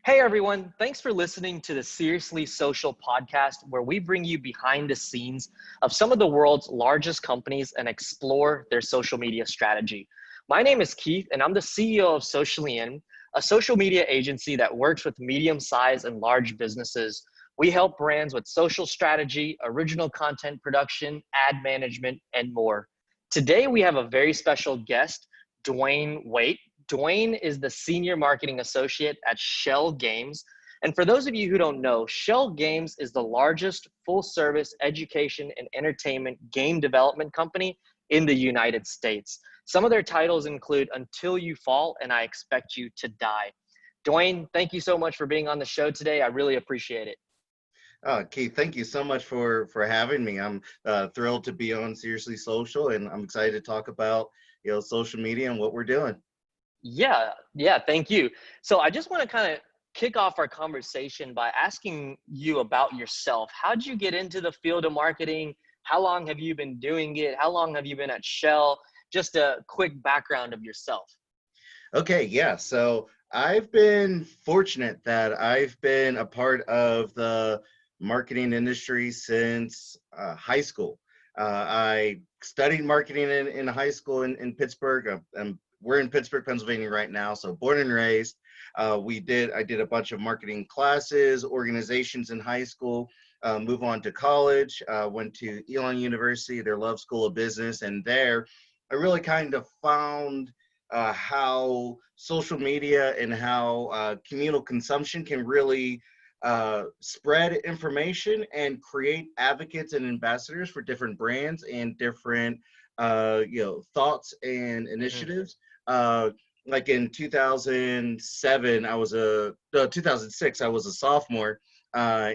Hey everyone, thanks for listening to the Seriously Social podcast, where we bring you behind the scenes of some of the world's largest companies and explore their social media strategy. My name is Keith, and I'm the CEO of Socially In, a social media agency that works with medium-sized and large businesses. We help brands with social strategy, original content production, ad management, and more. Today, we have a very special guest, Dwayne Waite. Dwayne is the Senior Marketing Associate at Schell Games. And for those of you who don't know, Schell Games is the largest full-service education and entertainment game development company in the United States. Some of their titles include Until You Fall and I Expect You to Die. Dwayne, thank you so much for being on the show today. I really appreciate it. Keith, thank you so much for having me. I'm thrilled to be on Seriously Social, and I'm excited to talk about social media and what we're doing. Yeah, thank you. So I just want to kind of kick off our conversation by asking you about yourself. How did you get into the field of marketing? How long have you been doing it? How long have you been at Shell? Just a quick background of yourself. Okay, yeah. So I've been fortunate that I've been a part of the marketing industry since high school. I studied marketing in high school in Pittsburgh. We're in Pittsburgh, Pennsylvania right now, so born and raised. I did a bunch of marketing classes, organizations in high school, move on to college, went to Elon University, their Love School of Business, and there I really kind of found how social media and how communal consumption can really spread information and create advocates and ambassadors for different brands and different thoughts and Mhm. initiatives. Like in 2007, 2006, I was a sophomore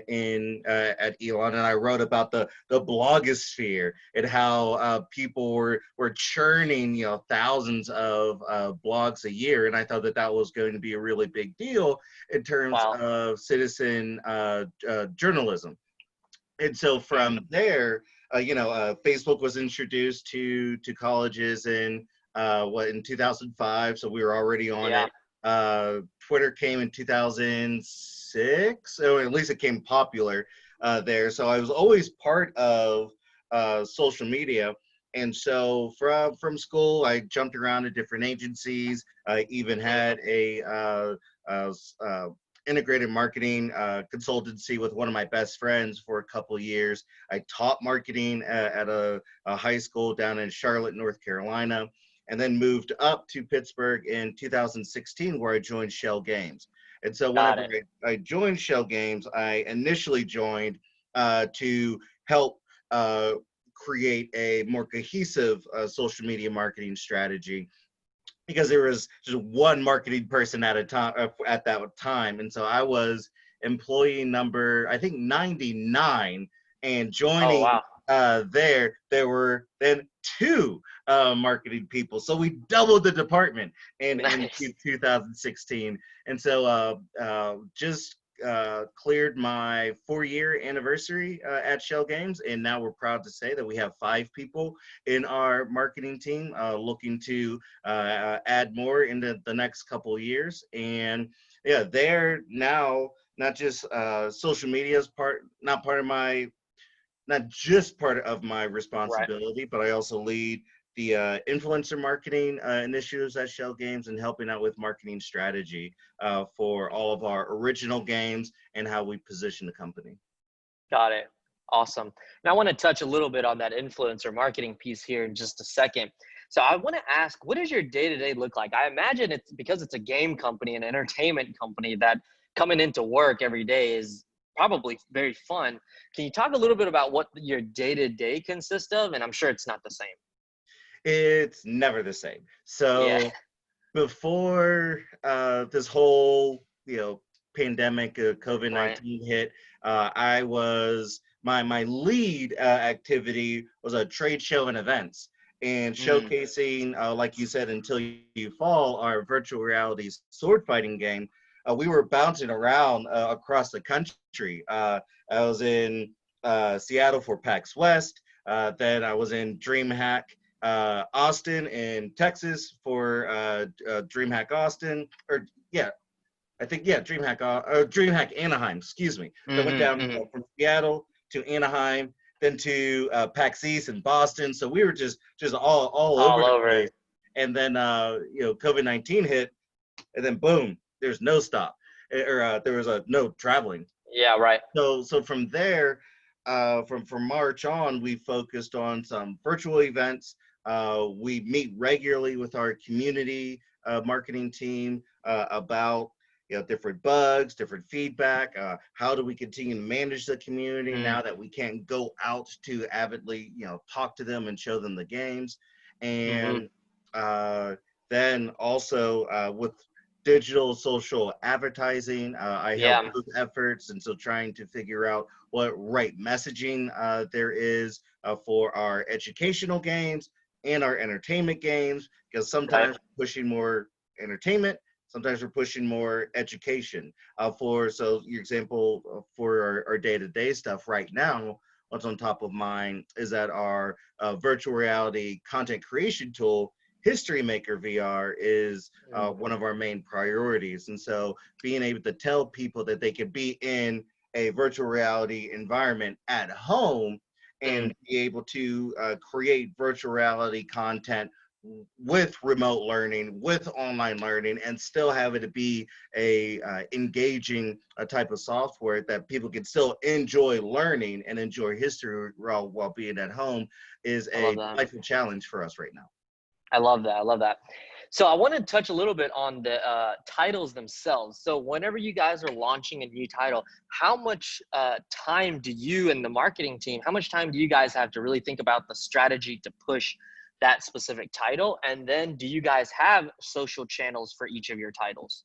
in at Elon, and I wrote about the blogosphere and how people were churning thousands of blogs a year, and I thought that was going to be a really big deal in terms Wow. of citizen journalism. And so Mhm. from there, Facebook was introduced to colleges in 2005, so we were already on Yeah. it. Twitter came in 2006, or at least it came popular there. So I was always part of social media. And so from school, I jumped around to different agencies. I even had uh, uh, integrated marketing consultancy with one of my best friends for a couple years. I taught marketing at a high school down in Charlotte, North Carolina, and then moved up to Pittsburgh in 2016, where I joined Schell Games. And so Got whenever it. I joined Schell Games, I initially joined to help create a more cohesive social media marketing strategy, because there was just one marketing person at a time at that time. And so I was employee number, I think, 99, and Oh, joining wow. there were then two marketing people. So we doubled the department in Nice. 2016. And so just cleared my 4-year anniversary at Schell Games, and now we're proud to say that we have 5 people in our marketing team, looking to add more in the next couple of years. And yeah, they're now not just social media is not part of my, not just part of my Right. responsibility, but I also lead the influencer marketing initiatives at Schell Games, and helping out with marketing strategy for all of our original games and how we position the company. Got it. Awesome. Now I want to touch a little bit on that influencer marketing piece here in just a second. So I want to ask, what does your day-to-day look like? I imagine it's because it's a game company, an entertainment company, that coming into work every day is probably very fun. Can you talk a little bit about what your day-to-day consists of? And I'm sure it's not the same. It's never the same. Yeah. So before this whole pandemic, COVID Right. 19 hit, I was my lead activity was a trade show and events, and Mm, showcasing, like you said, Until You Fall, our virtual reality sword fighting game. We were bouncing around across the country. I was in Seattle for PAX West. Then I was in DreamHack Austin in Texas for DreamHack Austin, or yeah, I think, yeah, DreamHack Anaheim, excuse me. That went Mm-hmm, down mm-hmm. from Seattle to Anaheim, then to PAX East in Boston. So we were just all over All the over. place. And then COVID-19 hit, and then boom, there's no stop, or there was a no traveling. Yeah, right. So from there, from March on, we focused on some virtual events. We meet regularly with our community marketing team about different bugs, different feedback. How do we continue to manage the community Mm, now that we can't go out to avidly talk to them and show them the games, mm-hmm. and then also with digital social advertising. I help Yeah, those efforts, and so trying to figure out what right messaging there is for our educational games and our entertainment games, because right. sometimes we're pushing more entertainment, sometimes we're pushing more education. So your example for our day-to-day stuff right now, what's on top of mind is that our virtual reality content creation tool, History Maker VR, is Mm, one of our main priorities. And so being able to tell people that they could be in a virtual reality environment at home mm. and be able to create virtual reality content with remote learning, with online learning, and still have it to be a engaging type of software that people can still enjoy learning and enjoy history while being at home is I love a that. delightful challenge for us right now. I love that. I love that. So I want to touch a little bit on the titles themselves. So whenever you guys are launching a new title, how much time do you and the marketing team, how much time do you guys have to really think about the strategy to push that specific title? And then do you guys have social channels for each of your titles?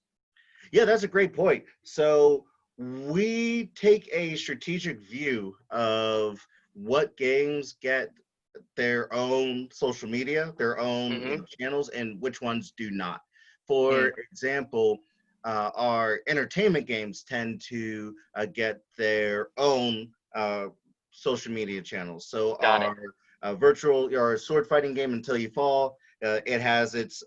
Yeah, that's a great point. So we take a strategic view of what games get their own social media, their own Mm-hmm. channels, and which ones do not. Mm, For example, our entertainment games tend to get their own social media channels. So got it. our sword fighting game Until You Fall, it has its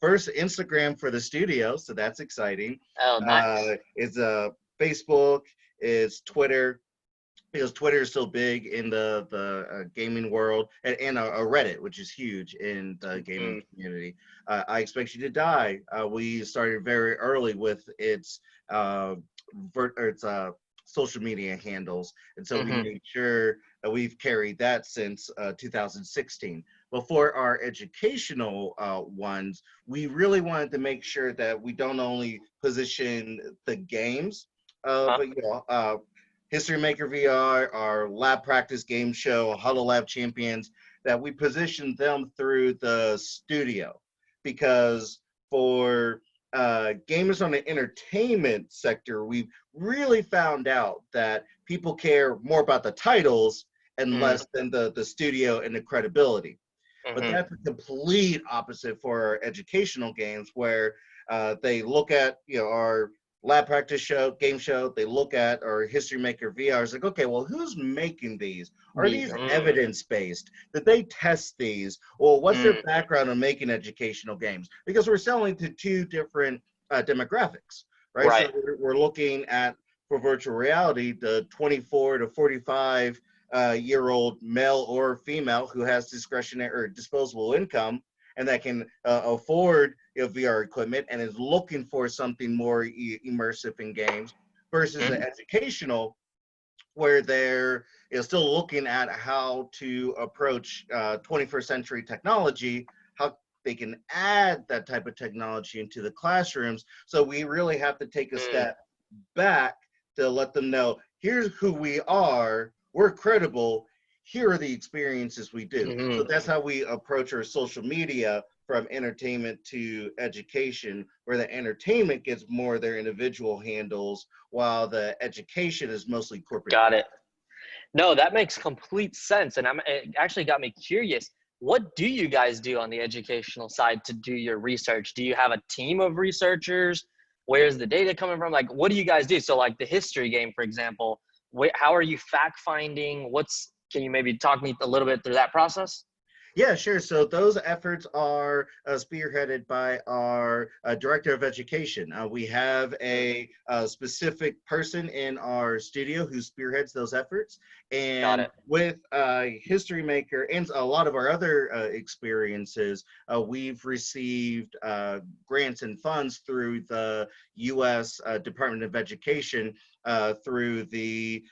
first Instagram for the studio, so that's exciting. Oh, nice. It's Facebook, it's Twitter, because Twitter is so big in the gaming world, and a Reddit, which is huge in the gaming Mm, community. I Expect You to Die. We started very early with uh, its social media handles, and so we mm-hmm. made sure that we've carried that since 2016. But for our educational ones, we really wanted to make sure that we don't only position the games, Huh? but History Maker VR, our lab practice game show, Huddle Lab Champions, that we position them through the studio. Because for gamers on the entertainment sector, we've really found out that people care more about the titles and Mm, less than the studio and the credibility. But mm-hmm. that's a complete opposite for our educational games, where they look at our lab practice game show, they look at our History Maker VR. It's like, okay, well, who's making these? Are These. these evidence based? Did they test these? Or what's Mm, their background on making educational games? Because we're selling to two different demographics, right? So right. we're looking at, for virtual reality, the 24 to 45 year old male or female who has discretionary or disposable income and that can afford VR equipment and is looking for something more immersive in games, versus Mm-hmm. the educational, where they're still looking at how to approach 21st century technology, how they can add that type of technology into the classrooms. So we really have to take a Mm, step back to let them know, here's who we are, we're credible, here are the experiences we do. So mm-hmm. that's how we approach our social media, from entertainment to education, where the entertainment gets more of their individual handles while the education is mostly corporate Got driven. it. No, that makes complete sense. And it actually got me curious. What do you guys do on the educational side to do your research? Do you have a team of researchers? Where's the data coming from? Like, what do you guys do? So, like the history game, for example, how are you fact finding? Can you maybe talk me a little bit through that process? Yeah, sure. So those efforts are spearheaded by our director of education. We have Mm, a specific person in our studio who spearheads those efforts. got And it. with History Maker and a lot of our other experiences, we've received grants and funds through the U.S. Department of Education, through the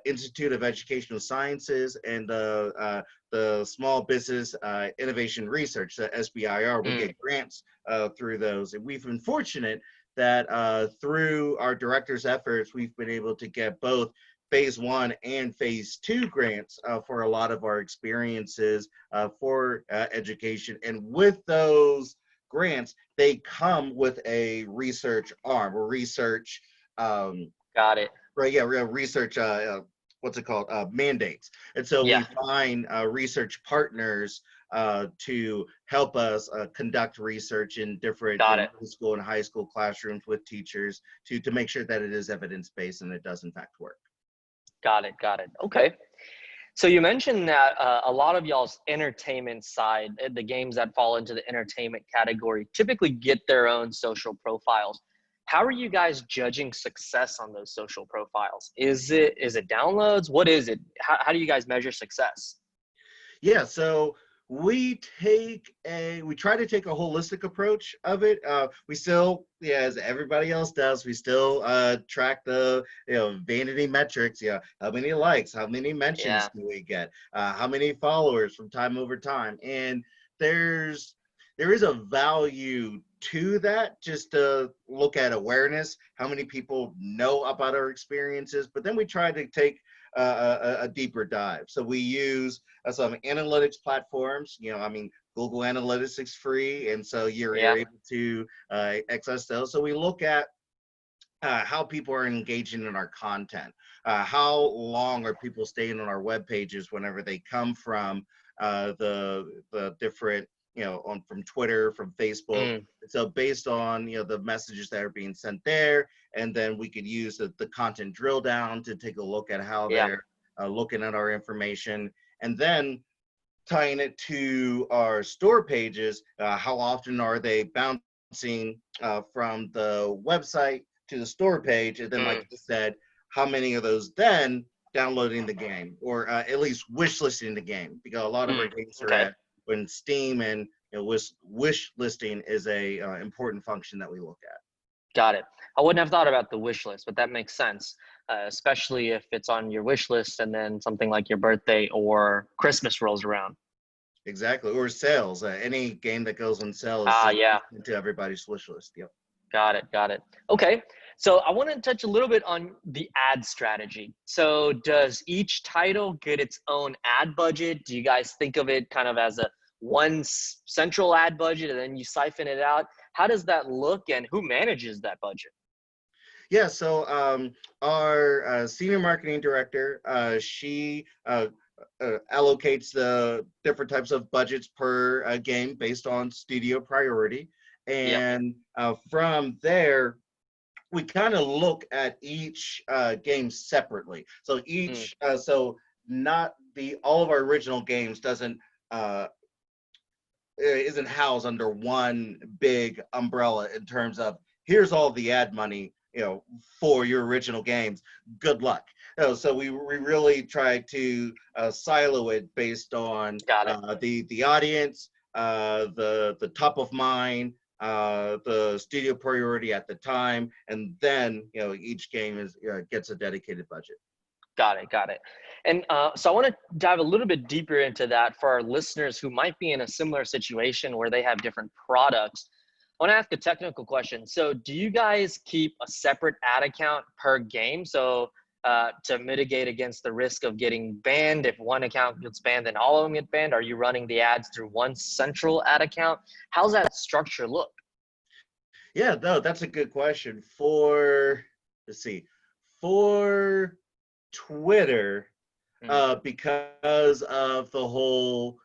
Institute of Educational Sciences and the Small Business Innovation Research, the SBIR. We Mm, get grants through those. And we've been fortunate that through our director's efforts, we've been able to get both phase 1 and phase 2 grants for a lot of our experiences for education. And with those grants, they come with a research arm or research um, got it. right, yeah, research, what's it called, mandates. And so we Yeah, find research partners to help us conduct research in different, got it. middle school and high school classrooms with teachers to make sure that it is evidence-based and it does in fact work. Got it. Got it. Okay. So you mentioned that a lot of y'all's entertainment side, the games that fall into the entertainment category, typically get their own social profiles. How are you guys judging success on those social profiles? Is it downloads? What is it? How do you guys measure success? Yeah, so we try to take a holistic approach of it. We still, yeah, as everybody else does, we still track the vanity metrics. Yeah, how many likes, how many mentions Yeah. do we get, how many followers from time over time, and there's there is a value to that, just to look at awareness, how many people know about our experiences. But then we try to take a deeper dive. So we use some analytics platforms. I mean, Google Analytics is free, and so you're Yeah. able to access those. So we look at how people are engaging in our content. How long are people staying on our web pages whenever they come from the different, on from Twitter, from Facebook. Mm, So based on the messages that are being sent there, and then we could use the content drill down to take a look at how yeah. they're looking at our information, and then tying it to our store pages. How often are they bouncing from the website to the store page? And then, like Mm, I said, how many of those then downloading the game, or at least wish listing the game? Because a lot of our mm, games are okay. at when Steam, and wish listing is a important function that we look at. Got it. I wouldn't have thought about the wish list, but that makes sense, especially if it's on your wish list and then something like your birthday or Christmas rolls around. Exactly, or sales. Any game that goes on sale is Yeah. into everybody's wish list. Yep. Got it. Got it. Okay. So I want to touch a little bit on the ad strategy. So does each title get its own ad budget? Do you guys think of it kind of as a central ad budget and then you siphon it out? How does that look and who manages that budget? Yeah, so our senior marketing director, she allocates the different types of budgets per game based on studio priority. Yep. And from there, we kind of look at each game separately. So Mm, not all of our original games doesn't isn't housed under one big umbrella in terms of here's all the ad money for your original games. Good luck. So we really try to silo it based on got it. the audience, the top of mind, the studio priority at the time, and then each game gets a dedicated budget. Got it. Got it. And so I want to dive a little bit deeper into that for our listeners who might be in a similar situation where they have different products. I want to ask a technical question. So do you guys keep a separate ad account per game? So to mitigate against the risk of getting banned, if one account gets banned, then all of them get banned? Are you running the ads through one central ad account? How's that structure look? Yeah, no, that's a good question. For let's see, for Twitter, Mm, because of the whole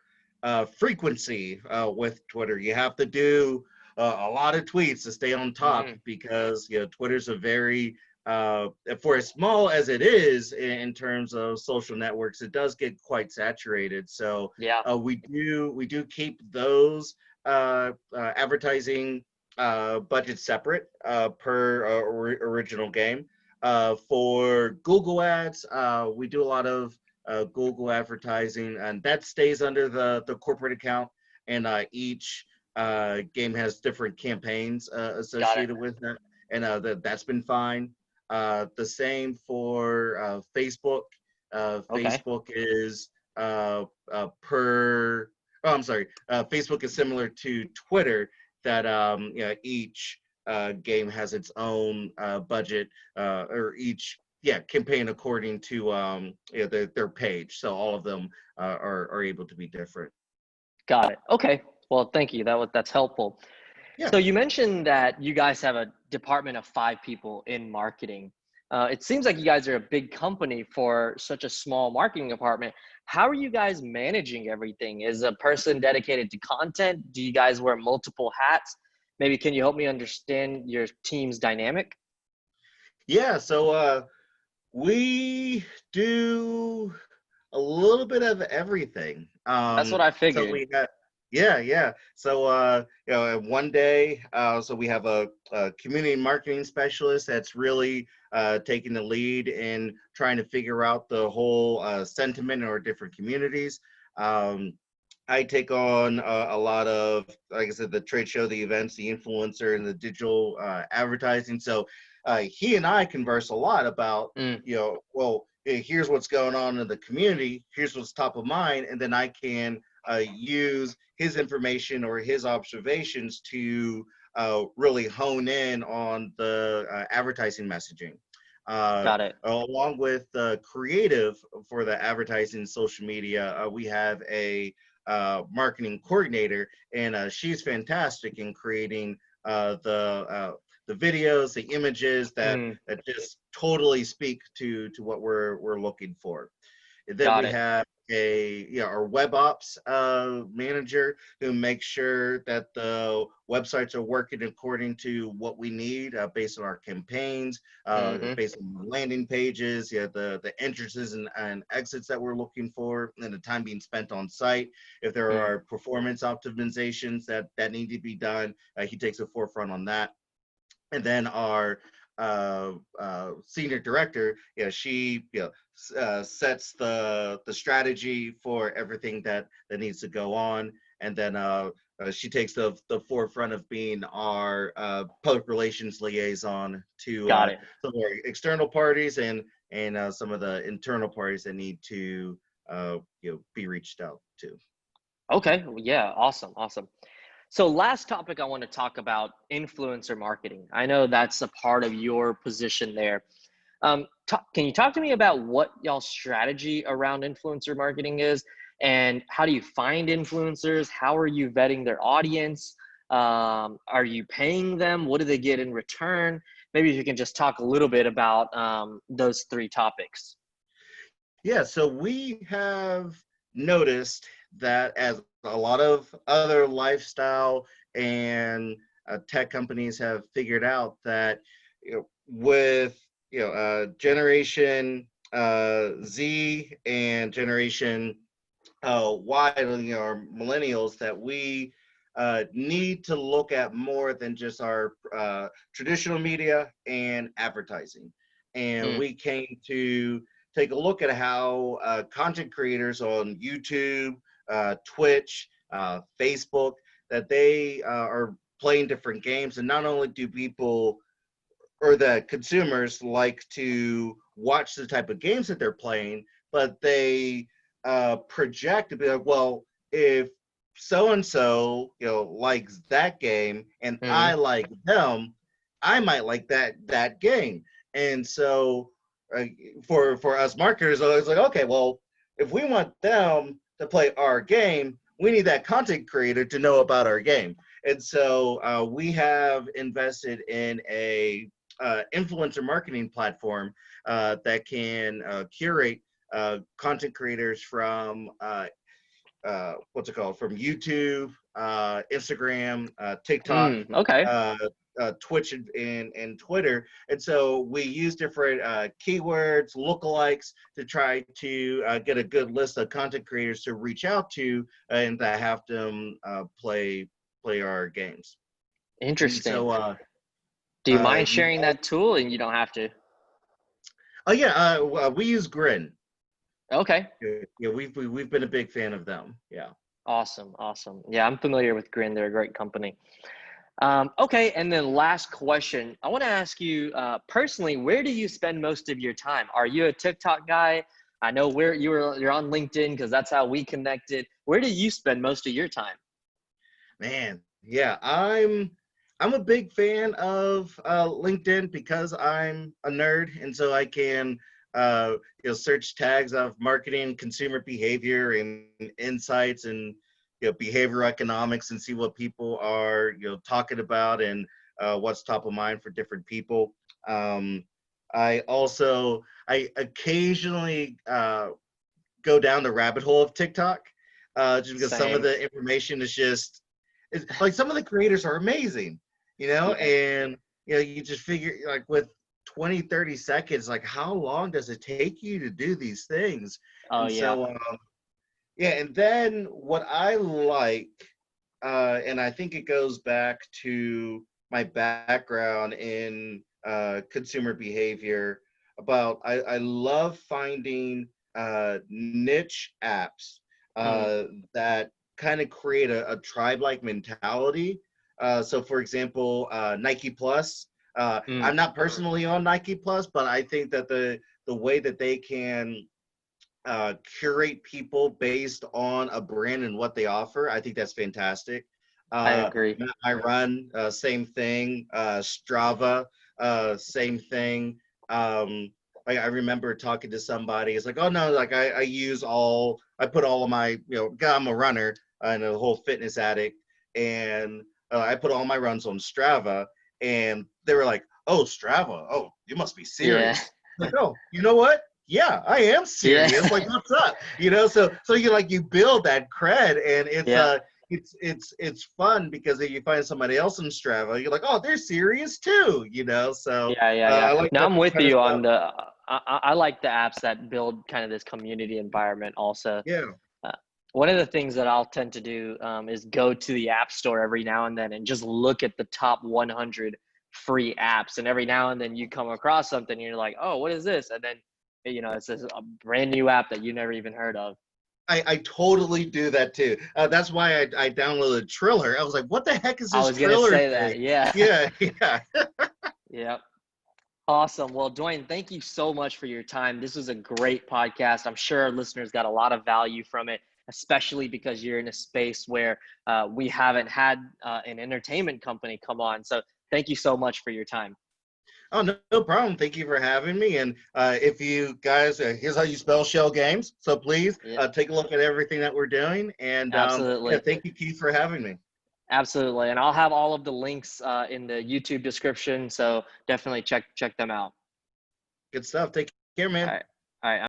frequency with Twitter. You have to do a lot of tweets to stay on top mm, because Twitter's a very for as small as it is in terms of social networks, it does get quite saturated. So Yeah. we do keep those advertising budgets separate per original game. For Google Ads, we do a lot of Google advertising, and that stays under the corporate account. And each game has different campaigns Got it. associated with that, and that's been fine. The same for Facebook. Okay. Facebook is per. Oh, I'm sorry. Facebook is similar to Twitter. That each game has its own budget, or each campaign according to their page. So all of them are able to be different. Got it. Okay. Well, thank you. That's helpful. Yeah. So you mentioned that you guys have a department of 5 people in marketing. It seems like you guys are a big company for such a small marketing department. How are you guys managing everything? Is a person dedicated to content? Do you guys wear multiple hats? Maybe can you help me understand your team's dynamic? Yeah. So we do a little bit of everything. That's what I So figured. we got, yeah. So one day, so we have a community marketing specialist that's really taking the lead in trying to figure out the whole sentiment in our different communities. Um, I take on a lot of, like I said, the trade show, the events, the influencer, and the digital advertising. So he and I converse a lot about, Mm, well, here's what's going on in the community. Here's what's top of mind, and then I can use his information or his observations to really hone in on the advertising messaging. got it. Along with the creative for the advertising social media, we have a marketing coordinator, and she's fantastic in creating the videos, the images Mm, that just totally speak to what we're looking for. And then got we it. have our web ops manager who makes sure that the websites are working according to what we need based on our campaigns, Hmm. based on the landing pages, the entrances and exits that we're looking for, and the time being spent on site. If there Mm, are performance optimizations that need to be done, he takes the forefront on that. And then our senior director, she sets the strategy for everything that needs to go on, and then she takes the forefront of being our public relations liaison to got it. some of our external parties and some of the internal parties that need to be reached out to. Okay. Well, yeah. Awesome. Awesome. So last topic I want to talk about influencer marketing. I know that's a part of your position there. Can you talk to me about what y'all's strategy around influencer marketing is, and how do you find influencers? How are you vetting their audience? Are you paying them? What do they get in return? Maybe if you can just talk a little bit about those 3 topics. Yeah, so we have noticed that as a lot of other lifestyle and tech companies have figured out that with Generation Z and Generation Y, our millennials, that we need to look at more than just our traditional media and advertising. And Mm, we came to take a look at how content creators on YouTube, Twitch, Facebook, that they are playing different games. And not only do people or the consumers like to watch the type of games that they're playing, but they project to be like, well, if so and so likes that game and I mm, like them, I might like that game. And so uh, for us marketers, I was like, okay, well, if we want them to play our game, we need that content creator to know about our game. And so we have invested in a influencer marketing platform that can curate content creators from what's it called, from YouTube, Instagram, TikTok, okay. uh, Twitch and Twitter. And so we use different keywords, lookalikes to try to get a good list of content creators to reach out to and to have them play our games. And Interesting. so Do you mind you sharing that tool? And you don't have to. oh yeah, we use Grin. Okay. Yeah, we've been a big fan of them. Yeah. Awesome. Awesome. Yeah, I'm familiar with Grin. They're a great company. Okay, and then last question. I want to ask you personally, where do you spend most of your time? Are you a TikTok guy? I know where you're on LinkedIn because that's how we connected. Where do you spend most of your time? Man, yeah, I'm a big fan of LinkedIn because I'm a nerd, and so I can search tags of marketing, consumer behavior, and insights, and behavioral economics, and see what people are talking about and what's top of mind for different people. Um, I occasionally go down the rabbit hole of TikTok just because some of Same. the information is just it's like some of the creators are amazing, Yeah. and you just figure like with 20, 30 seconds, like how long does it take you to do these things? Oh And yeah. so yeah, and then what I like, and I think it goes back to my background in consumer behavior. I love finding niche apps Mm, that kind of create a tribe-like mentality. So, for example, Nike Plus. mm. I'm not personally on Nike Plus, but I think that the way that they can curate people based on a brand and what they offer. I think that's fantastic. I agree. I run, same thing. Strava, same thing. Like I remember talking to somebody. It's like, oh no, like I put all of my, God, I'm a runner and a whole fitness addict, and I put all my runs on Strava, and they were like, oh, Strava, oh, you must be Yeah. serious. Like, oh, you know what? Yeah, I am Yeah. serious. Like, what's up? So you build that cred, and Yeah. it's fun because if you find somebody else in Strava, you're like, oh, they're serious too. So Yeah, yeah, yeah. I like Now that I'm with kind of you stuff. on the. I like the apps that build kind of this community environment. Also, Yeah. uh, one of the things that I'll tend to do is go to the app store every now and then and just look at the top 100 free apps. And every now and then you come across something, and you're like, oh, what is this? And then it's a brand new app that you never even heard of. I totally do that too. That's why I downloaded Triller. I was like, what the heck is I this was gonna Triller say thing? that. Yeah. Yeah, yeah. Yeah. Awesome. Well, Dwayne, thank you so much for your time. This was a great podcast. I'm sure our listeners got a lot of value from it, especially because you're in a space where we haven't had an entertainment company come on. So thank you so much for your time. Oh, no, no problem. Thank you for having me. And if you guys, here's how you spell Schell Games. So please Yeah, take a look at everything that we're doing. And yeah, absolutely. thank you, Keith, for having me. Absolutely. And I'll have all of the links in the YouTube description. So definitely check them out. Good stuff. Take care, All man. right.